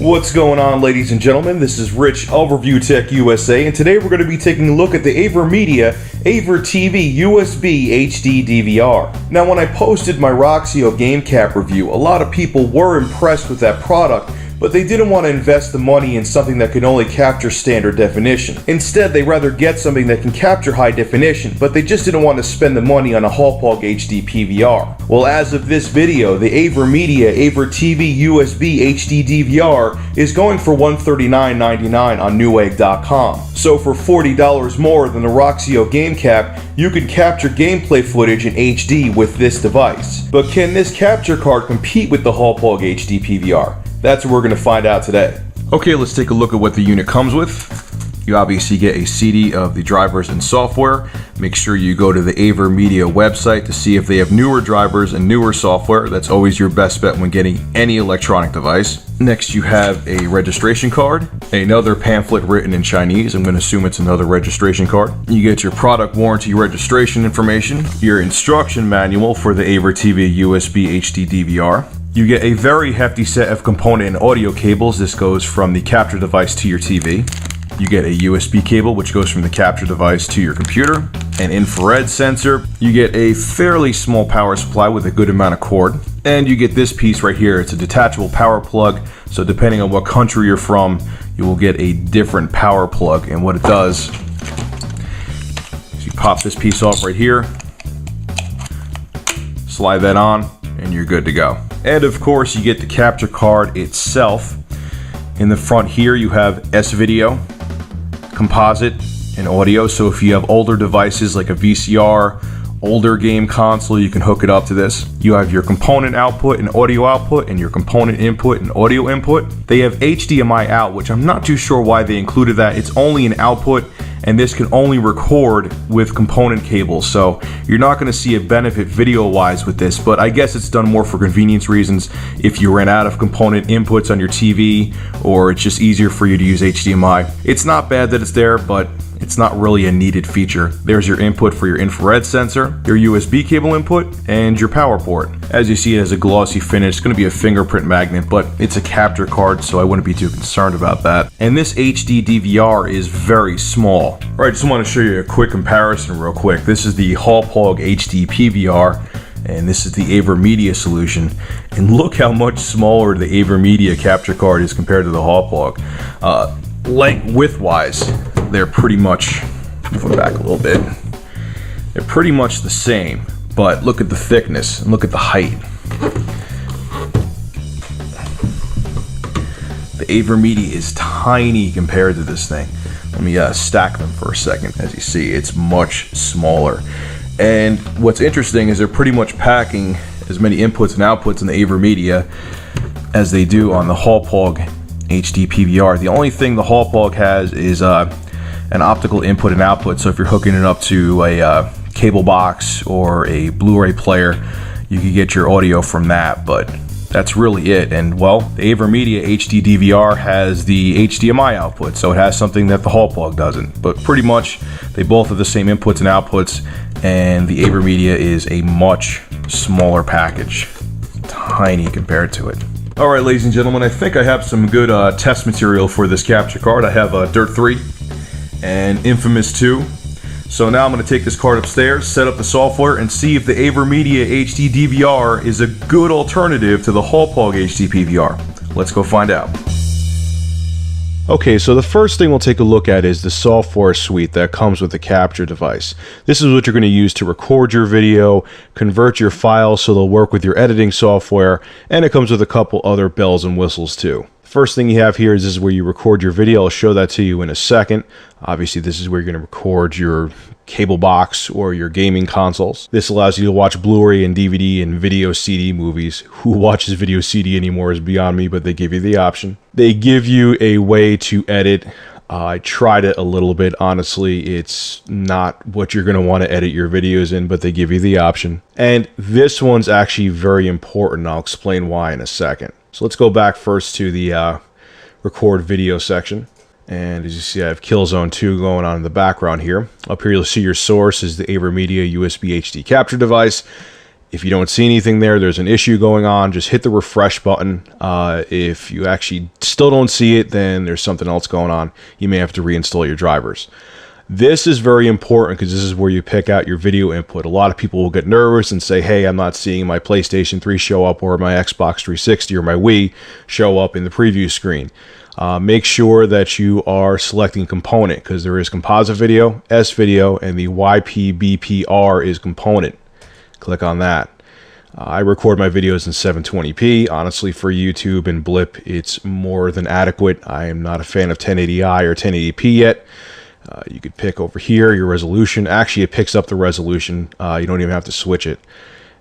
What's going on, ladies and gentlemen? This is Rich of Review Tech USA, and today we're going to be taking a look at the AVerMedia AVerTV USB HD DVR. Now, when I posted my Roxio game cap review, a lot of people were impressed with that product, but they didn't want to invest the money in something that could only capture standard definition. Instead, they rather get something that can capture high definition, but they just didn't want to spend the money on a Hauppauge HD PVR. Well, as of this video, the AVerMedia AVerTV USB HD DVR is going for $139.99 on Newegg.com. So for $40 more than the Roxio game cap, you can capture gameplay footage in HD with this device. But can this capture card compete with the Hauppauge HD PVR? That's what we're going to find out today. Okay, let's take a look at what the unit comes with. You obviously get a CD of the drivers and software. Make sure you go to the AVerMedia website to see if they have newer drivers and newer software. That's always your best bet when getting any electronic device. Next, you have a registration card, another pamphlet written in Chinese. I'm going to assume it's another registration card. You get your product warranty registration information, your instruction manual for the AVerTV USB HD DVR. You get a very hefty set of component and audio cables. This goes from the capture device to your TV. You get a USB cable, which goes from the capture device to your computer. An infrared sensor. You get a fairly small power supply with a good amount of cord. And you get this piece right here. It's a detachable power plug. So depending on what country you're from, you will get a different power plug. And what it does is you pop this piece off right here, slide that on, and you're good to go. And of course, you get the capture card itself. In the front here, you have S-Video, composite, and audio. So if you have older devices like a VCR, older game console, you can hook it up to this. You have your component output and audio output, and your component input and audio input. They have HDMI out, which I'm not too sure why they included that. It's only an output, and this can only record with component cables, so you're not going to see a benefit video-wise with this, but I guess it's done more for convenience reasons. If you ran out of component inputs on your TV, or it's just easier for you to use HDMI. It's not bad that it's there, but it's not really a needed feature. There's your input for your infrared sensor, your USB cable input, and your power port. As you see, it has a glossy finish. It's going to be a fingerprint magnet, but it's a capture card, so I wouldn't be too concerned about that. And this HD DVR is very small. All right, just want to show you a quick comparison real quick. This is the Hauppauge HD PVR, and this is the AVerMedia solution. And look how much smaller the AVerMedia capture card is compared to the Hauppauge. Width-wise, they're pretty much, flip back a little bit, they're pretty much the same, but look at the thickness and look at the height. The AVerMedia is tiny compared to this thing. Let me stack them for a second. As you see, it's much smaller. And what's interesting is they're pretty much packing as many inputs and outputs in the AVerMedia as they do on the Hauppauge HD PVR. The only thing the Hauppauge has is an optical input and output, so if you're hooking it up to a cable box or a Blu-ray player, you can get your audio from that, but that's really it. And well, the AVerMedia HD DVR has the HDMI output, so it has something that the Hauppauge doesn't, but pretty much they both have the same inputs and outputs, and the AVerMedia is a much smaller package, tiny compared to it. Alright, ladies and gentlemen, I think I have some good test material for this capture card. I have Dirt 3 and Infamous 2. So now I'm going to take this card upstairs, set up the software, and see if the AVerMedia HD DVR is a good alternative to the Hauppauge HD PVR. Let's go find out. Okay, so the first thing we'll take a look at is the software suite that comes with the capture device. This is what you're going to use to record your video, convert your files so they'll work with your editing software, and it comes with a couple other bells and whistles too. First thing you have here is this is where you record your video. I'll show that to you in a second. Obviously, this is where you're going to record your cable box or your gaming consoles. This allows you to watch Blu-ray and DVD and video CD movies. Who watches video CD anymore is beyond me, but they give you the option. They give you a way to edit. I tried it a little bit. Honestly, it's not what you're going to want to edit your videos in, but they give you the option. And this one's actually very important. I'll explain why in a second. So let's go back first to the record video section. And as you see, I have Killzone 2 going on in the background here. Up here, you'll see your source is the AVerMedia USB HD capture device. If you don't see anything there, there's an issue going on, just hit the refresh button. If you actually still don't see it, then there's something else going on. You may have to reinstall your drivers. This is very important because this is where you pick out your video input. A lot of people will get nervous and say, hey, I'm not seeing my PlayStation 3 show up or my Xbox 360 or my Wii show up in the preview screen. Make sure that you are selecting component, because there is composite video, S video, and the YPBPR is component. Click on that. I record my videos in 720p. Honestly, for YouTube and Blip, it's more than adequate. I am not a fan of 1080i or 1080p yet. You could pick over here your resolution. Actually, it picks up the resolution. You don't even have to switch it.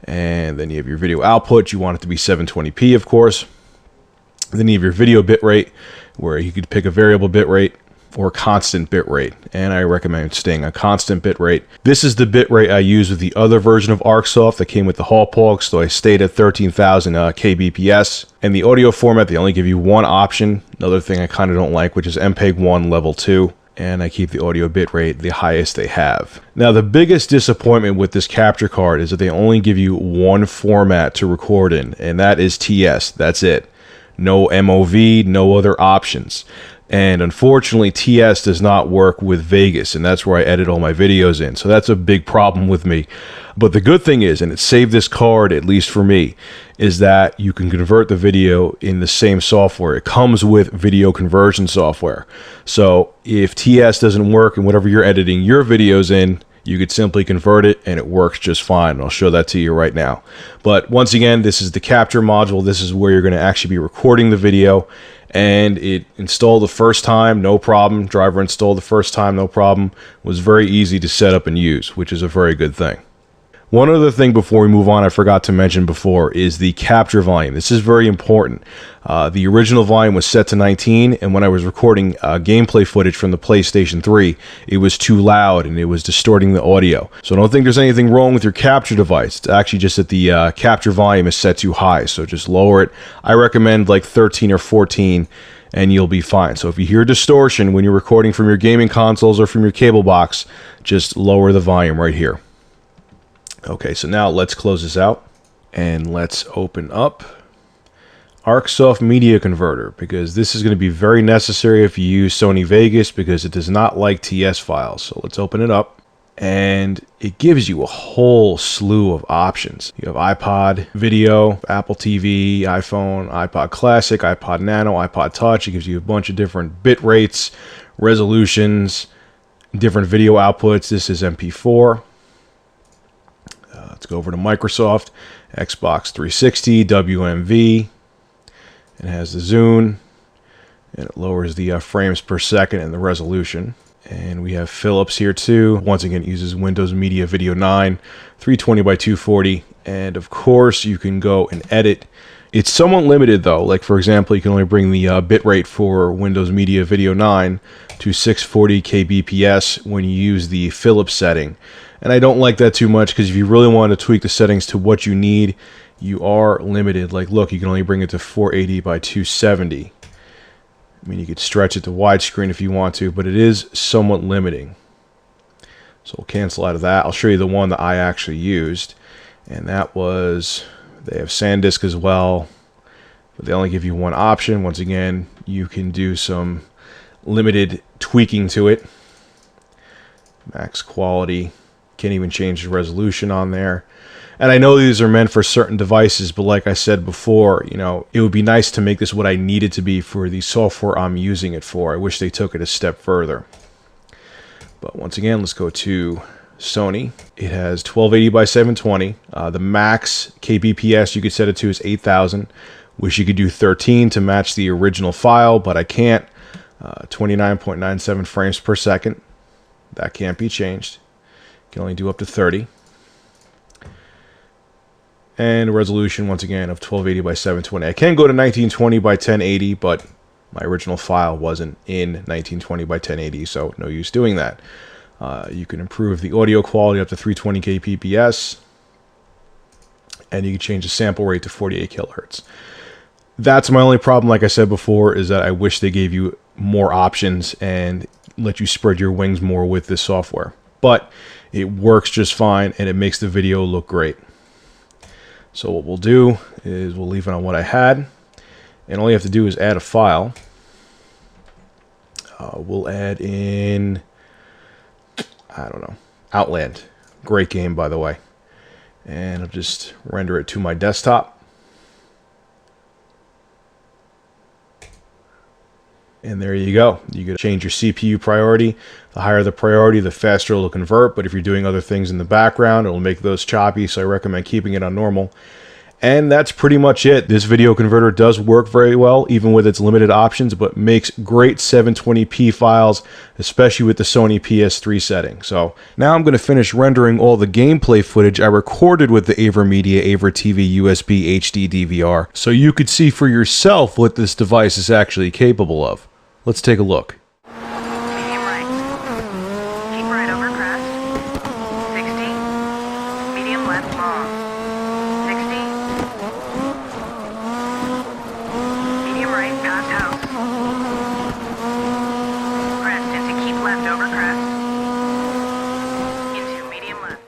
And then you have your video output. You want it to be 720p, of course. Then you have your video bitrate, where you could pick a variable bitrate or constant bitrate, and I recommend staying on constant bitrate. This is the bitrate I use with the other version of ArcSoft that came with the Hauppauge, so I stayed at 13,000 kbps. And the audio format, they only give you one option. Another thing I kind of don't like, which is MPEG-1 level 2. And I keep the audio bitrate the highest they have. Now, the biggest disappointment with this capture card is that they only give you one format to record in, and that is TS. That's it. No MOV, no other options. And unfortunately, TS does not work with Vegas, and that's where I edit all my videos in. So that's a big problem with me. But the good thing is, and it saved this card, at least for me, is that you can convert the video in the same software. It comes with video conversion software. So if TS doesn't work in whatever you're editing your videos in, you could simply convert it and it works just fine. I'll show that to you right now. But once again, this is the capture module. This is where you're going to actually be recording the video, and it installed the first time, no problem. Driver installed the first time, no problem. It was very easy to set up and use, which is a very good thing. One other thing before we move on I forgot to mention before is the capture volume. This is very important. The original volume was set to 19, and when I was recording gameplay footage from the PlayStation 3, it was too loud and it was distorting the audio. So I don't think there's anything wrong with your capture device. It's actually just that the capture volume is set too high, so just lower it. I recommend like 13 or 14 and you'll be fine. So if you hear distortion when you're recording from your gaming consoles or from your cable box, just lower the volume right here. Okay, so now let's close this out and let's open up ArcSoft Media Converter, because this is going to be very necessary if you use Sony Vegas, because it does not like TS files. So let's open it up, and it gives you a whole slew of options. You have iPod video, Apple TV, iPhone, iPod Classic, iPod Nano, iPod Touch. It gives you a bunch of different bit rates, resolutions, different video outputs. This is MP4. Let's go over to Microsoft, Xbox 360, WMV. It has the zoom, and it lowers the frames per second and the resolution. And we have Philips here too. Once again, it uses Windows Media Video 9, 320 by 240. And of course, you can go and edit. It's somewhat limited though. Like for example, you can only bring the bitrate for Windows Media Video 9 to 640 kbps when you use the Philips setting. And I don't like that too much, because if you really want to tweak the settings to what you need, you are limited. Like look, you can only bring it to 480 by 270. I mean, you could stretch it to widescreen if you want to, but it is somewhat limiting. So we'll cancel out of that. I'll show you the one that I actually used. And that was, they have SanDisk as well, but they only give you one option. Once again, you can do some limited tweaking to it. Max quality. Can't even change the resolution on there. And I know these are meant for certain devices, but like I said before, you know, it would be nice to make this what I need it to be for the software I'm using it for. I wish they took it a step further. But once again, let's go to Sony. It has 1280 by 720. The max kbps you could set it to is 8,000. Wish you could do 13 to match the original file, but I can't. 29.97 frames per second. That can't be changed. Can only do up to 30. And a resolution, once again, of 1280 by 720. I can go to 1920 by 1080, but my original file wasn't in 1920 by 1080, so no use doing that. You can improve the audio quality up to 320 kbps, and you can change the sample rate to 48 kilohertz. That's my only problem, like I said before, is that I wish they gave you more options and let you spread your wings more with this software. But it works just fine, and it makes the video look great. So what we'll do is we'll leave it on what I had, and all you have to do is add a file. We'll add in, I don't know, Outland. Great game, by the way. And I'll just render it to my desktop. And there you go. You can change your CPU priority. The higher the priority, the faster it'll convert. But if you're doing other things in the background, it'll make those choppy. So I recommend keeping it on normal. And that's pretty much it. This video converter does work very well, even with its limited options, but makes great 720p files, especially with the Sony PS3 setting. So now I'm going to finish rendering all the gameplay footage I recorded with the AVerMedia AVerTV USB HD DVR, so you could see for yourself what this device is actually capable of. Let's take a look. Medium right. Keep right over crest. 60. Medium left long. 60. Medium right past house. Crest into keep left over crest. Into medium left.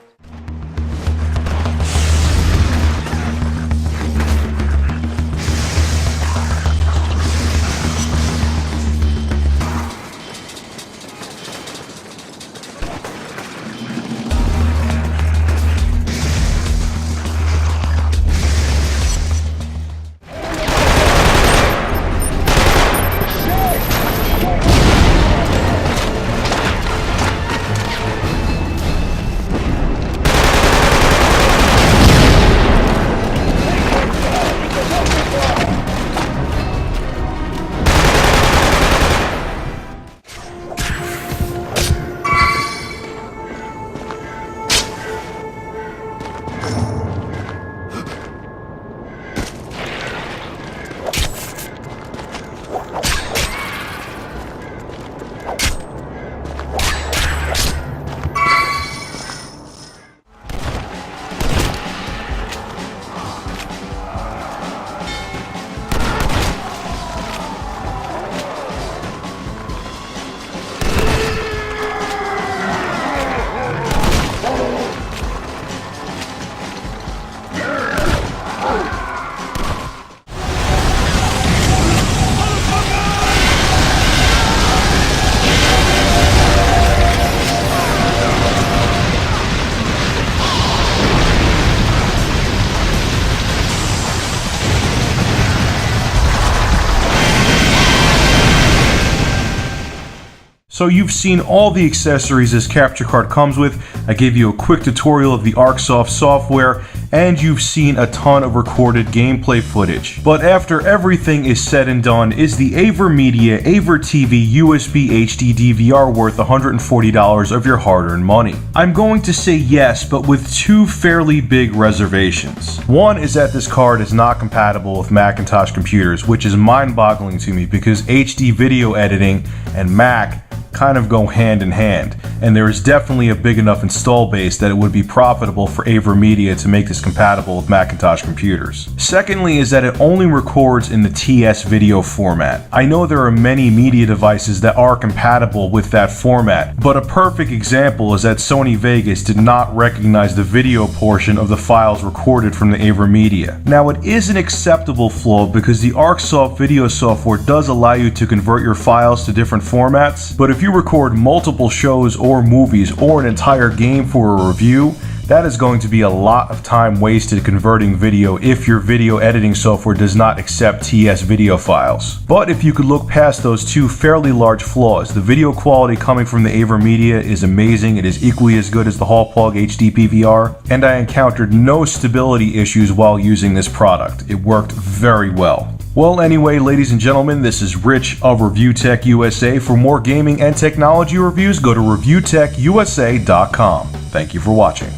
So you've seen all the accessories this capture card comes with. I gave you a quick tutorial of the ArcSoft software, and you've seen a ton of recorded gameplay footage. But after everything is said and done, is the AVerMedia AVerTV USB HD DVR worth $140 of your hard-earned money? I'm going to say yes, but with two fairly big reservations. One is that this card is not compatible with Macintosh computers, which is mind-boggling to me because HD video editing and Mac kind of go hand in hand, and there is definitely a big enough install base that it would be profitable for AVerMedia to make this compatible with Macintosh computers. Secondly is that it only records in the TS video format. I know there are many media devices that are compatible with that format, but a perfect example is that Sony Vegas did not recognize the video portion of the files recorded from the AVerMedia. Now it is an acceptable flaw because the ArcSoft video software does allow you to convert your files to different formats, but if you record multiple shows or movies or an entire game for a review, that is going to be a lot of time wasted converting video if your video editing software does not accept TS video files. But if you could look past those two fairly large flaws, the video quality coming from the AVerMedia is amazing. It is equally as good as the Hallplug HD PVR, and I encountered no stability issues while using this product. It worked very well. Well, anyway, ladies and gentlemen, this is Rich of ReviewTech USA. For more gaming and technology reviews, go to ReviewTechUSA.com. Thank you for watching.